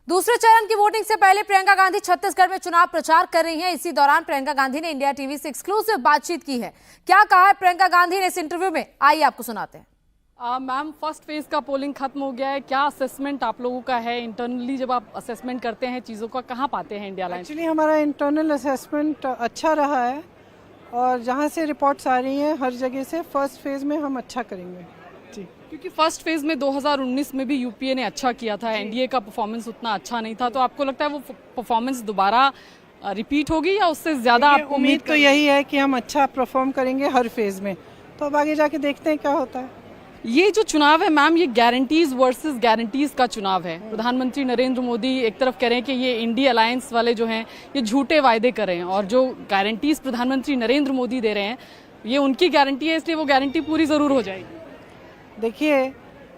दूसरे चरण की वोटिंग से पहले प्रियंका गांधी छत्तीसगढ़ में चुनाव प्रचार कर रही हैं। इसी दौरान प्रियंका गांधी ने इंडिया टीवी से एक्सक्लूसिव बातचीत की है। क्या कहा है प्रियंका गांधी ने इस इंटरव्यू में, आइए आपको सुनाते हैं। मैम, फर्स्ट फेज का पोलिंग खत्म हो गया है। क्या असेसमेंट आप लोगों का है इंटरनली? जब आप असेसमेंट करते हैं चीज़ों का, कहाँ पाते हैं इंडिया लाइन? एक्चुअली हमारा इंटरनल असेसमेंट अच्छा रहा है और जहाँ से रिपोर्ट्स आ रही हैं हर जगह से फर्स्ट फेज में हम अच्छा करेंगे जी। क्योंकि फर्स्ट फेज में 2019 में भी यूपीए ने अच्छा किया था, एनडीए का परफॉर्मेंस उतना अच्छा नहीं था, तो आपको लगता है वो परफॉर्मेंस दोबारा रिपीट होगी या उससे ज़्यादा आपको उम्मीद तो यही है कि हम अच्छा परफॉर्म करेंगे हर फेज में, तो अब आगे जाके देखते हैं क्या होता है। ये जो चुनाव है मैम, ये गारंटीज वर्सेस गारंटीज का चुनाव है। प्रधानमंत्री नरेंद्र मोदी एक तरफ कह रहे हैं कि ये इंडिया अलायंस वाले जो हैं ये झूठे वायदे कर रहे हैं, और जो गारंटीज प्रधानमंत्री नरेंद्र मोदी दे रहे हैं ये उनकी गारंटी है, इसलिए वो गारंटी पूरी ज़रूर हो जाएगी। देखिए,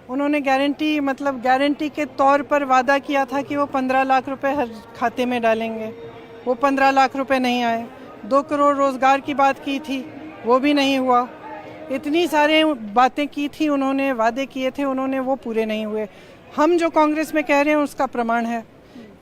उन्होंने गारंटी के तौर पर वादा किया था कि वो 15 लाख रुपए हर खाते में डालेंगे। वो 15 लाख रुपए नहीं आए। 2 करोड़ रोजगार की बात की थी, वो भी नहीं हुआ। इतनी सारे बातें की थी उन्होंने, वादे किए थे उन्होंने, वो पूरे नहीं हुए। हम जो कांग्रेस में कह रहे हैं उसका प्रमाण है।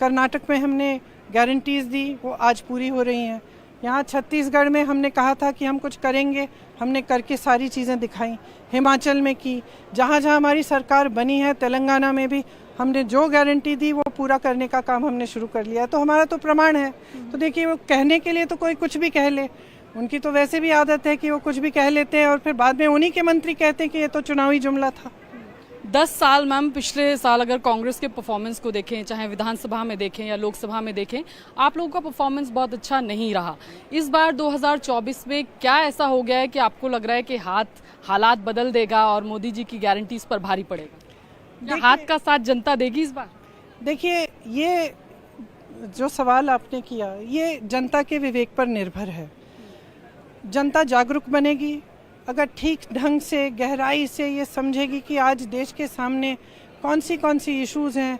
कर्नाटक में हमने गारंटीज दी, वो आज पूरी हो रही हैं। यहाँ छत्तीसगढ़ में हमने कहा था कि हम कुछ करेंगे, हमने करके सारी चीज़ें दिखाई। हिमाचल में की, जहाँ जहाँ हमारी सरकार बनी है, तेलंगाना में भी हमने जो गारंटी दी वो पूरा करने का काम हमने शुरू कर लिया। तो हमारा तो प्रमाण है। तो देखिए, वो कहने के लिए तो कोई कुछ भी कह ले, उनकी तो वैसे भी आदत है कि वो कुछ भी कह लेते हैं और फिर बाद में उन्हीं के मंत्री कहते हैं कि ये तो चुनावी जुमला था। 10 साल मैम, पिछले साल अगर कांग्रेस के परफॉर्मेंस को देखें, चाहे विधानसभा में देखें या लोकसभा में देखें, आप लोगों का परफॉर्मेंस बहुत अच्छा नहीं रहा। इस बार 2024 में क्या ऐसा हो गया है कि आपको लग रहा है कि हालात बदल देगा और मोदी जी की गारंटीज पर भारी पड़ेगा, या हाथ का साथ जनता देगी इस बार? देखिए, ये जो सवाल आपने किया ये जनता के विवेक पर निर्भर है। जनता जागरूक बनेगी अगर ठीक ढंग से, गहराई से ये समझेगी कि आज देश के सामने कौन सी इश्यूज़ हैं,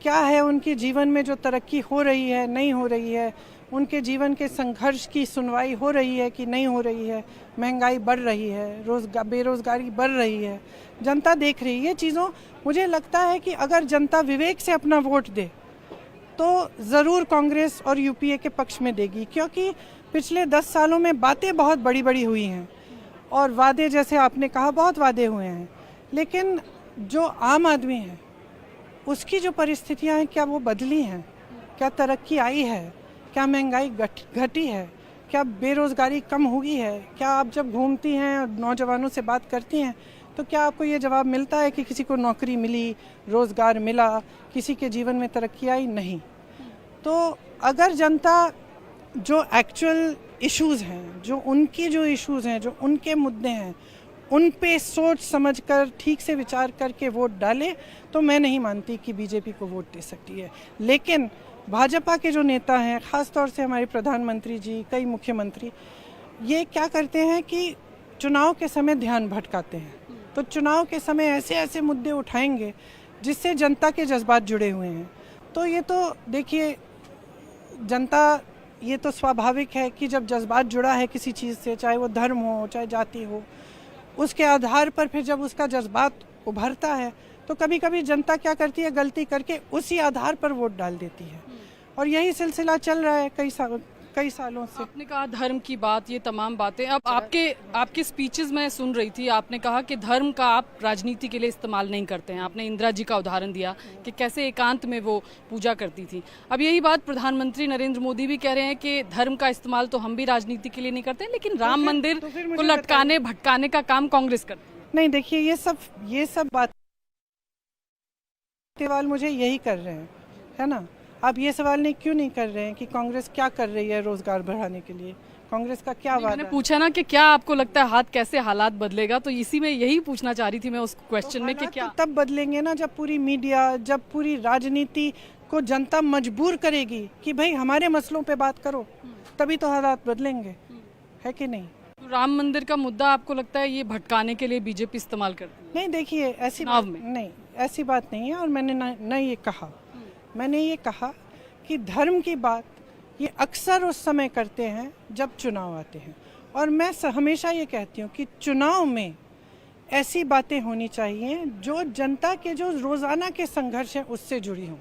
क्या है उनके जीवन में जो तरक्की हो रही है, नहीं हो रही है, उनके जीवन के संघर्ष की सुनवाई हो रही है कि नहीं हो रही है, महंगाई बढ़ रही है, बेरोज़गारी बढ़ रही है, जनता देख रही है चीज़ों। मुझे लगता है कि अगर जनता विवेक से अपना वोट दे तो ज़रूर कांग्रेस और यूपीए के पक्ष में देगी, क्योंकि पिछले 10 सालों में बातें बहुत बड़ी बड़ी हुई हैं और वादे, जैसे आपने कहा, बहुत वादे हुए हैं, लेकिन जो आम आदमी है उसकी जो परिस्थितियां हैं, क्या वो बदली हैं? क्या तरक्की आई है? क्या महंगाई घटी है? क्या बेरोज़गारी कम हुई है? क्या आप जब घूमती हैं और नौजवानों से बात करती हैं तो क्या आपको ये जवाब मिलता है कि किसी को नौकरी मिली, रोज़गार मिला, किसी के जीवन में तरक्की आई? नहीं। तो अगर जनता जो एक्चुअल इश्यूज़ हैं, जो इश्यूज़ हैं, जो उनके मुद्दे हैं, उन पे सोच समझकर ठीक से विचार करके वोट डाले, तो मैं नहीं मानती कि बीजेपी को वोट दे सकती है। लेकिन भाजपा के जो नेता हैं, ख़ास तौर से हमारे प्रधानमंत्री जी, कई मुख्यमंत्री, ये क्या करते हैं कि चुनाव के समय ध्यान भटकाते हैं। तो चुनाव के समय ऐसे ऐसे मुद्दे उठाएंगे जिससे जनता के जज्बात जुड़े हुए हैं। तो ये तो देखिए, जनता, ये तो स्वाभाविक है कि जब जज्बात जुड़ा है किसी चीज़ से, चाहे वो धर्म हो, चाहे जाति हो, उसके आधार पर फिर जब उसका जज्बात उभरता है तो कभी कभी जनता क्या करती है, गलती करके उसी आधार पर वोट डाल देती है। और यही सिलसिला चल रहा है कई सालों से। आपने कहा धर्म की बात, ये तमाम बातें, अब आपके स्पीचेस में सुन रही थी, आपने कहा कि धर्म का आप राजनीति के लिए इस्तेमाल नहीं करते हैं। आपने इंदिरा जी का उदाहरण दिया कि कैसे एकांत में वो पूजा करती थी। अब यही बात प्रधानमंत्री नरेंद्र मोदी भी कह रहे हैं कि धर्म का इस्तेमाल तो हम भी राजनीति के लिए नहीं करते, लेकिन राम मंदिर को लटकाने भटकाने का काम कांग्रेस करती है। नहीं, देखिए, ये सब बात सवाल मुझे यही कर रहे हैं, है ना। आप ये सवाल क्यों नहीं कर रहे हैं कि कांग्रेस क्या कर रही है रोजगार बढ़ाने के लिए? कांग्रेस का क्या वादा? मैंने पूछा ना कि क्या आपको लगता है कैसे हालात बदलेगा, तो इसी में यही पूछना चाह रही थी मैं उस क्वेश्चन में कि क्या तो तब बदलेंगे ना जब पूरी मीडिया, जब पूरी राजनीति को जनता मजबूर करेगी कि भाई हमारे मसलों पे बात करो, तभी तो हालात बदलेंगे, है कि नहीं? तो राम मंदिर का मुद्दा आपको लगता है ये भटकाने के लिए बीजेपी इस्तेमाल करती है? नहीं, देखिए, ऐसी बात नहीं है। और मैंने ये कहा कि धर्म की बात ये अक्सर उस समय करते हैं जब चुनाव आते हैं, और मैं हमेशा ये कहती हूँ कि चुनाव में ऐसी बातें होनी चाहिए जो जनता के जो रोज़ाना के संघर्ष हैं उससे जुड़ी हों।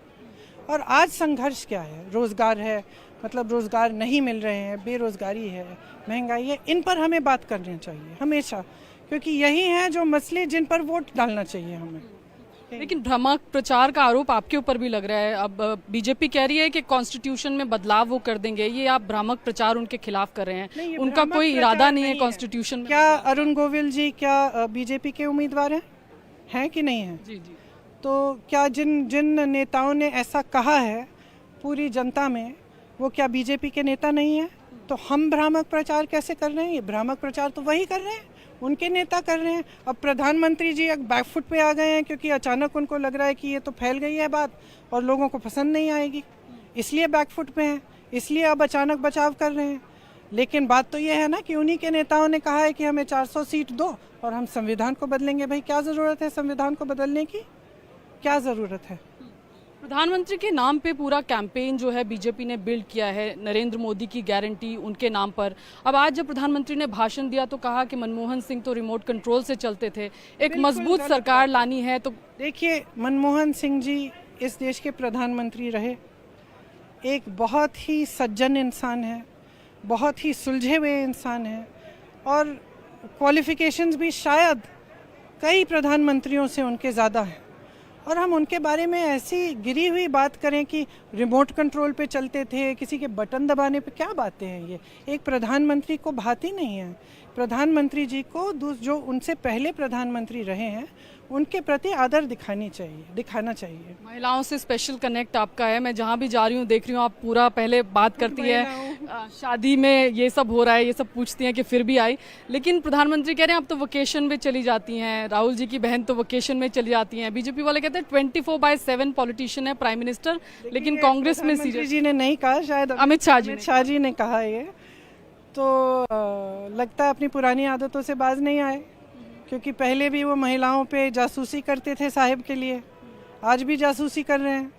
और आज संघर्ष क्या है? रोज़गार है, मतलब रोज़गार नहीं मिल रहे हैं, बेरोज़गारी है, महंगाई है, इन पर हमें बात करनी चाहिए हमेशा, क्योंकि यही हैं जो मसले जिन पर वोट डालना चाहिए हमें। लेकिन भ्रामक प्रचार का आरोप आपके ऊपर भी लग रहा है। अब बीजेपी कह रही है कि कॉन्स्टिट्यूशन में बदलाव वो कर देंगे, ये आप भ्रामक प्रचार उनके खिलाफ कर रहे नहीं, हैं। ये उनका भ्रामक कोई प्रचार इरादा नहीं है नहीं है। कॉन्स्टिट्यूशन में। क्या अरुण गोविल जी क्या बीजेपी के उम्मीदवार हैं कि नहीं हैं? जी जी। तो क्या जिन जिन नेताओं ने ऐसा कहा है पूरी जनता में, वो क्या बीजेपी के नेता नहीं हैं? तो हम भ्रामक प्रचार कैसे कर रहे हैं? ये भ्रामक प्रचार तो वही कर रहे हैं, उनके नेता कर रहे हैं। अब प्रधानमंत्री जी एक बैकफुट पे आ गए हैं, क्योंकि अचानक उनको लग रहा है कि ये तो फैल गई है बात और लोगों को पसंद नहीं आएगी, इसलिए बैकफुट पे हैं, इसलिए अब अचानक बचाव कर रहे हैं। लेकिन बात तो ये है ना कि उन्हीं के नेताओं ने कहा है कि हमें 400 सीट दो और हम संविधान को बदलेंगे। भाई क्या ज़रूरत है संविधान को बदलने की? क्या ज़रूरत है? प्रधानमंत्री के नाम पे पूरा कैंपेन जो है बीजेपी ने बिल्ड किया है, नरेंद्र मोदी की गारंटी उनके नाम पर। अब आज जब प्रधानमंत्री ने भाषण दिया तो कहा कि मनमोहन सिंह तो रिमोट कंट्रोल से चलते थे, एक मजबूत सरकार लानी है। तो देखिए, मनमोहन सिंह जी इस देश के प्रधानमंत्री रहे, एक बहुत ही सज्जन इंसान है, बहुत ही सुलझे हुए इंसान है, और क्वालिफिकेशंस भी शायद कई प्रधानमंत्रियों से उनके ज़्यादा हैं। और हम उनके बारे में ऐसी गिरी हुई बात करें कि रिमोट कंट्रोल पे चलते थे, किसी के बटन दबाने पे, क्या बातें हैं ये? एक प्रधानमंत्री को भाती नहीं है। प्रधानमंत्री जी को जो उनसे पहले प्रधानमंत्री रहे हैं उनके प्रति आदर दिखाना चाहिए। महिलाओं से स्पेशल कनेक्ट आपका है। मैं जहाँ भी जा रही हूँ देख रही हूँ आप पूरा पहले बात करती है, शादी में ये सब हो रहा है, ये सब पूछती हैं कि फिर भी आई। लेकिन प्रधानमंत्री कह रहे हैं आप तो वोकेशन में चली जाती हैं, राहुल जी की बहन तो वोकेशन में चली जाती हैं। बीजेपी वाले कहते हैं 24/7 पॉलिटिशियन है प्राइम मिनिस्टर, लेकिन कांग्रेस में सीरियस। जी ने नहीं कहा, शायद अमित शाह जी ने कहा ये। तो लगता है अपनी पुरानी आदतों से बाज नहीं आए, क्योंकि पहले भी वो महिलाओं पे जासूसी करते थे साहिब के लिए, आज भी जासूसी कर रहे हैं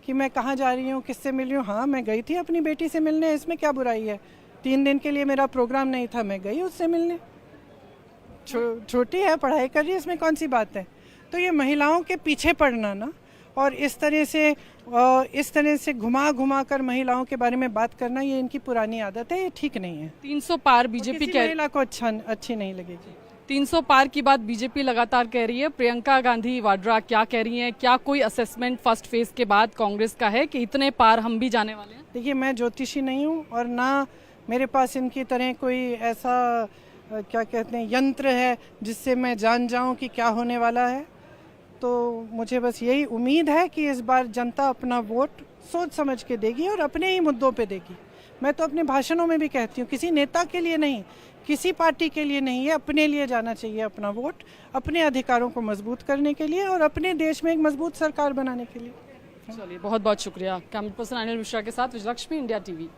कि मैं कहाँ जा रही हूँ, किससे मिल रही हूँ। हाँ, मैं गई थी अपनी बेटी से मिलने, इसमें क्या बुराई है? 3 दिन के लिए मेरा प्रोग्राम नहीं था, मैं गई उससे मिलने। छोटी है, पढ़ाई कर रही है, इसमें कौन सी बात है? तो ये महिलाओं के पीछे पड़ना ना, और इस तरह से घुमा कर महिलाओं के बारे में बात करना, ये इनकी पुरानी आदत है, ये ठीक नहीं है। 300 पार बीजेपी किसी महिला को अच्छी नहीं लगेगी। 300 पार की बात बीजेपी लगातार कह रही है। प्रियंका गांधी वाड्रा क्या कह रही हैं? क्या कोई असेसमेंट फर्स्ट फेज के बाद कांग्रेस का है कि इतने पार हम भी जाने वाले हैं? देखिए, मैं ज्योतिषी नहीं हूँ और ना मेरे पास इनकी तरह कोई ऐसा क्या कहते हैं यंत्र है जिससे मैं जान जाऊँ कि क्या होने वाला है। तो मुझे बस यही उम्मीद है कि इस बार जनता अपना वोट सोच समझ के देगी और अपने ही मुद्दों पे देगी। मैं तो अपने भाषणों में भी कहती हूँ, किसी नेता के लिए नहीं, किसी पार्टी के लिए नहीं, ये अपने लिए जाना चाहिए अपना वोट, अपने अधिकारों को मजबूत करने के लिए और अपने देश में एक मजबूत सरकार बनाने के लिए। चलिए, बहुत बहुत शुक्रिया। कैमरा पर्सन अनिल मिश्रा के साथ विजयलक्ष्मी, इंडिया टीवी।